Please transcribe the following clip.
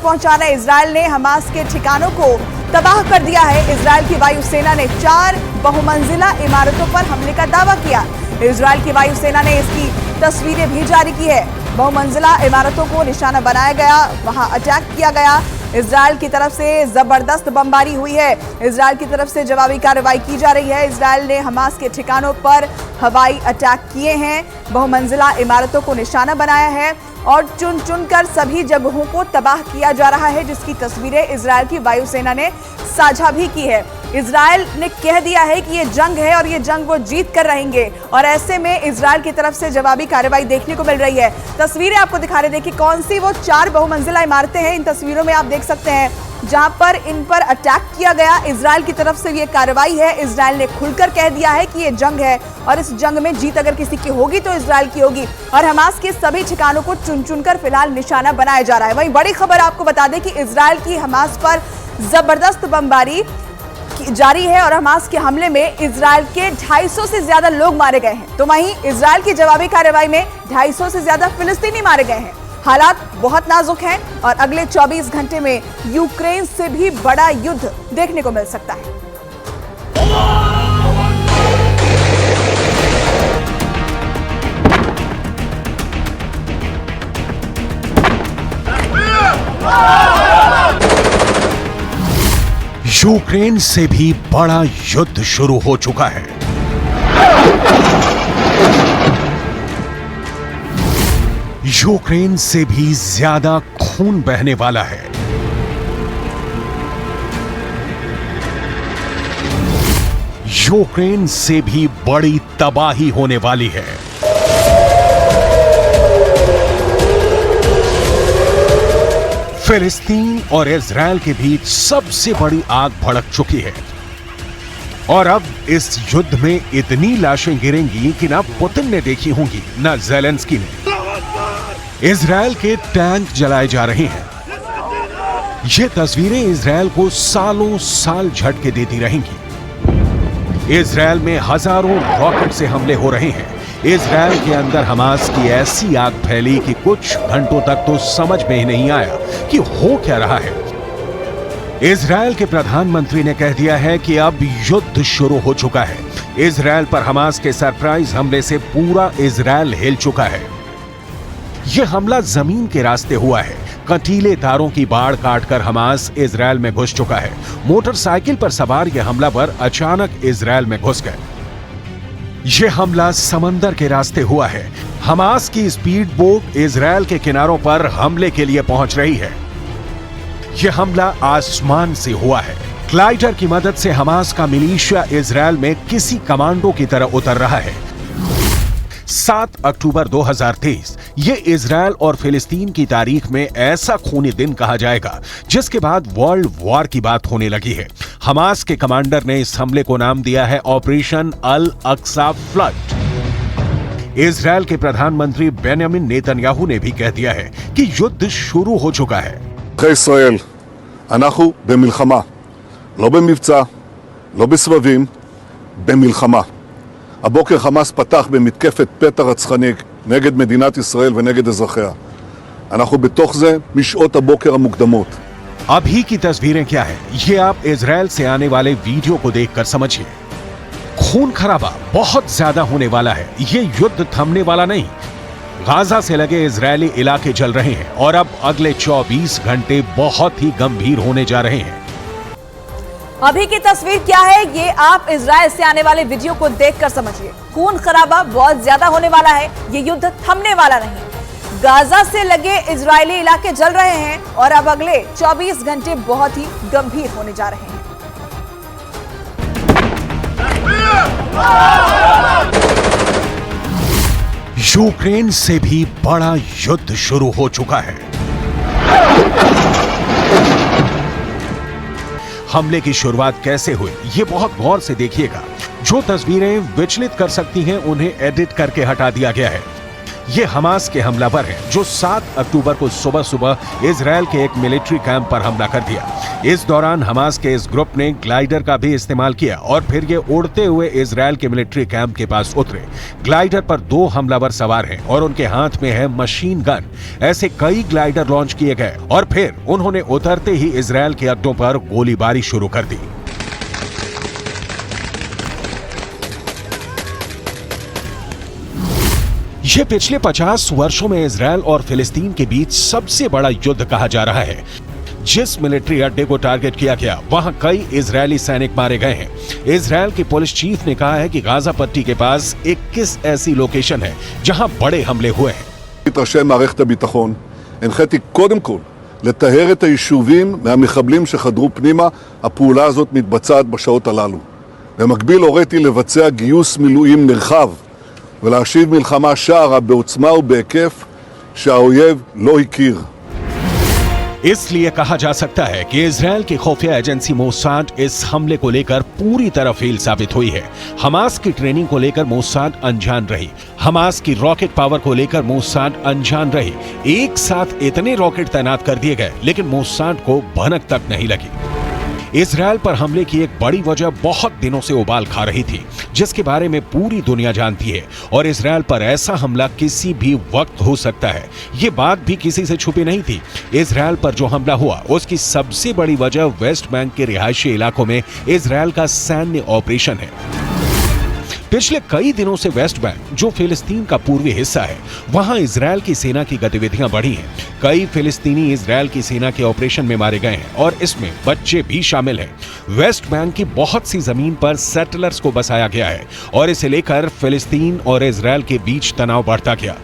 पहुंचा रहे इजरायल ने हमास के ठिकानों को तबाह कर दिया है। इजरायल की वायुसेना ने 4 बहुमंजिला इमारतों पर हमले का दावा किया। इजरायल की वायुसेना ने इसकी तस्वीरें भी जारी की है। बहुमंजिला इमारतों को निशाना बनाया गया, वहां अटैक किया गया। इजरायल की तरफ से जबरदस्त बमबारी हुई है। इजरायल की तरफ से जवाबी कार्रवाई की जा रही है। इजरायल ने हमास के ठिकानों पर हवाई अटैक किए हैं, बहुमंजिला इमारतों को निशाना बनाया है और चुन चुनकर सभी जगहों को तबाह किया जा रहा है, जिसकी तस्वीरें इजरायल की वायुसेना ने साझा भी की है। इजरायल ने कह दिया है कि ये जंग है और ये जंग वो जीत कर रहेंगे और ऐसे में इजरायल की तरफ से जवाबी कार्रवाई देखने को मिल रही है। तस्वीरें आपको दिखा रहे, देखिए कौन सी वो 4 बहुमंजिला इमारतें हैं। इन तस्वीरों में आप देख सकते हैं जहां पर इन पर अटैक किया गया। इजरायल की तरफ से ये कार्रवाई है। इजरायल ने खुलकर कह दिया है कि ये जंग है और इस जंग में जीत अगर किसी की होगी तो इजरायल की होगी और हमास के सभी ठिकानों को चुन चुनकर फिलहाल निशाना बनाया जा रहा है। वहीं बड़ी खबर आपको बता दें कि इजरायल की हमास पर जबरदस्त बमबारी जारी है और हमास के हमले में इजरायल के 250 से ज्यादा लोग मारे गए हैं। तो वहीं इजरायल की जवाबी कार्रवाई में 250 से ज्यादा फिलिस्तीनी मारे गए हैं। हालात बहुत नाजुक हैं और अगले 24 घंटे में यूक्रेन से भी बड़ा युद्ध देखने को मिल सकता है। यूक्रेन से भी बड़ा युद्ध शुरू हो चुका है। यूक्रेन से भी ज्यादा खून बहने वाला है। यूक्रेन से भी बड़ी तबाही होने वाली है। फिलिस्तीन और इजरायल के बीच सबसे बड़ी आग भड़क चुकी है और अब इस युद्ध में इतनी लाशें गिरेंगी कि ना पुतिन ने देखी होंगी ना ज़ेलेंस्की ने। इजरायल के टैंक जलाए जा रहे हैं। ये तस्वीरें इजरायल को सालों साल झटके देती रहेंगी। इजरायल में हजारों रॉकेट से हमले हो रहे हैं। इजरायल के अंदर हमास की ऐसी आग फैली कि कुछ घंटों तक तो समझ में ही नहीं आया कि हो क्या रहा है। इजरायल के प्रधानमंत्री ने कह दिया है कि अब युद्ध शुरू हो चुका है। इजरायल पर हमास के सरप्राइज हमले से पूरा इजरायल हिल चुका है। यह हमला जमीन के रास्ते हुआ है। कंटीले तारों की बाढ़ काटकर हमास इजरायल में घुस चुका है। मोटरसाइकिल पर सवार यह हमलावर अचानक इजरायल में घुस गए। यह हमला समंदर के रास्ते हुआ है। हमास की स्पीड बोट इजरायल के किनारों पर हमले के लिए पहुंच रही है। यह हमला आसमान से हुआ है। ग्लाइडर की मदद से हमास का मिलिशिया इजरायल में किसी कमांडो की तरह उतर रहा है। 7 अक्टूबर 2023 ये इजरायल और फिलिस्तीन की तारीख में ऐसा खूनी दिन कहा जाएगा जिसके बाद वर्ल्ड वॉर की बात होने लगी है। हमास के कमांडर ने इस हमले को नाम दिया है ऑपरेशन अल अक्सा फ्लड। इजरायल के प्रधानमंत्री बेंजामिन नेतन्याहू ने भी कह दिया है कि युद्ध शुरू हो चुका है। ישראל, אנחנו במלחמה, לא במבצע, לא בסבבים, במלחמה. הבוקר חמאס פתח במתקפת פתע רצחני נגד מדינת ישראל ונגד אזרחיה. אנחנו בתוך זה משעות הבוקר המוקדמות. अभी की तस्वीरें क्या है, ये आप इजरायल से आने वाले वीडियो को देखकर समझिए। खून खराबा बहुत ज्यादा होने वाला है। ये युद्ध थमने वाला नहीं। गाजा से लगे इजरायली इलाके जल रहे हैं और अब अगले 24 घंटे बहुत ही गंभीर होने जा रहे हैं। अभी की तस्वीर क्या है, ये आप इजरायल से आने वाले वीडियो को देखकर समझिए। खून खराबा बहुत ज्यादा होने वाला है। ये युद्ध थमने वाला नहीं। गाजा से लगे इजरायली इलाके जल रहे हैं और अब अगले 24 घंटे बहुत ही गंभीर होने जा रहे हैं। यूक्रेन से भी बड़ा युद्ध शुरू हो चुका है। हमले की शुरुआत कैसे हुई, ये बहुत गौर से देखिएगा। जो तस्वीरें विचलित कर सकती हैं उन्हें एडिट करके हटा दिया गया है। ये हमास के हमलावर हैं जो 7 अक्टूबर को सुबह सुबह इजरायल के एक मिलिट्री कैंप पर हमला कर दिया। इस दौरान हमास के इस ग्रुप ने ग्लाइडर का भी इस्तेमाल किया और फिर ये उड़ते हुए इजरायल के मिलिट्री कैंप के पास उतरे। ग्लाइडर पर 2 हमलावर सवार हैं और उनके हाथ में है मशीन गन। ऐसे कई ग्लाइडर लॉन्च किए गए और फिर उन्होंने उतरते ही इजरायल के अड्डों पर गोलीबारी शुरू कर दी। यह पिछले 50 वर्षों में इजरायल और फिलिस्तीन के बीच सबसे बड़ा युद्ध कहा जा रहा है। जिस मिलिट्री अड्डे को टारगेट किया गया वहां कई इजरायली सैनिक मारे गए हैं। इजरायल के पुलिस चीफ ने कहा है कि गाजा पट्टी के पास 21 ऐसी लोकेशन है जहां बड़े हमले हुए हैं। ראשי מערכת הביטחון, הנחיתי קודם כל לטהר את היישובים מהמחבלים שחדרו פנימה. הפעולה הזאת מתבצעת בשעות הללו. במקביל הוריתי לבצע גיוס מילואים נרחב ולהשיב מלחמה שערה בעוצמה ובהיקף שהאויב לא הכיר. इसलिए कहा जा सकता है कि इजरायल की खुफिया एजेंसी मोसाद इस हमले को लेकर पूरी तरह फेल साबित हुई है। हमास की ट्रेनिंग को लेकर मोसाद अनजान रही, हमास की रॉकेट पावर को लेकर मोसाद अनजान रही। एक साथ इतने रॉकेट तैनात कर दिए गए लेकिन मोसाद को भनक तक नहीं लगी। इजरायल पर हमले की एक बड़ी वजह बहुत दिनों से उबाल खा रही थी, जिसके बारे में पूरी दुनिया जानती है और इजरायल पर ऐसा हमला किसी भी वक्त हो सकता है। ये बात भी किसी से छुपी नहीं थी। इजरायल पर जो हमला हुआ उसकी सबसे बड़ी वजह वेस्ट बैंक के रिहायशी इलाकों में इजरायल का सैन्य ऑपरेशन है। पिछले कई दिनों से वेस्ट बैंक जो फिलिस्तीन का पूर्वी हिस्सा है वहां इजरायल की सेना की गतिविधियां बढ़ी हैं। कई फिलिस्तीनी इजरायल की सेना के ऑपरेशन में मारे गए हैं और इसमें बच्चे भी शामिल हैं। वेस्ट बैंक की बहुत सी जमीन पर सेटलर्स को बसाया गया है और इसे लेकर फिलिस्तीन और इजरायल के बीच तनाव बढ़ता गया।